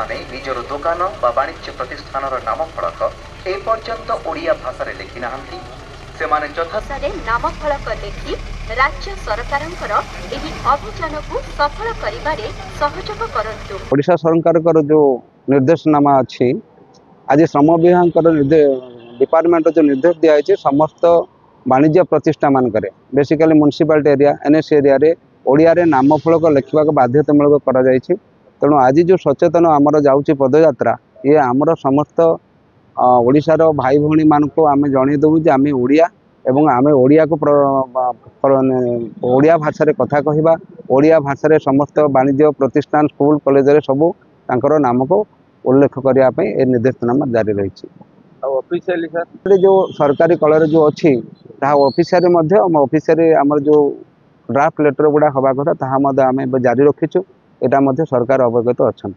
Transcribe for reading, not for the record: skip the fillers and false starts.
माने निजर दुकान बा वाणिज्य प्रतिष्ठान नाम फलक ए पर्यंत ओडिया भाषा रे लिखि नाहंती सेमाने यथासारे नाम फलक देखि राज्य सरकारंकर एही अभियान को सफल करिबारे सहयोग करंतु। ओडिशा सरकार जो निर्देशनामा अछि आज श्रम विभाग डिपार्टमेंट जो निर्देश दिखाई समस्त वाणिज्य प्रतिष्ठान मानक basically municipality area NS area रे ओडिया रे नाम फलक लिखा बाध्यतामूलक करा जायछि। तेणु आज जो सचेतन आमर जाउछि पदयात्रा ये आमर समस्त ओडिशार भाई भौणी मानक आम जन देवु जे आम ओडिया एवं आम ओडिया को ओडिया भाषा रे कथा कहवा ओडिया भाषा रे समस्त वाणिज्य प्रतिष्ठान स्कूल कॉलेज रे सबू तांकर नाम को उल्लेख करने ए निर्देशनामा जारी रही। ऑफिशियली सर जो सरकारी कलर जो अच्छी ऑफिसियली आमर जो ड्राफ्ट लेटर गुड़ा हवा कथा आम जारी रखीचु एटा सरकार अवगत अच्छा।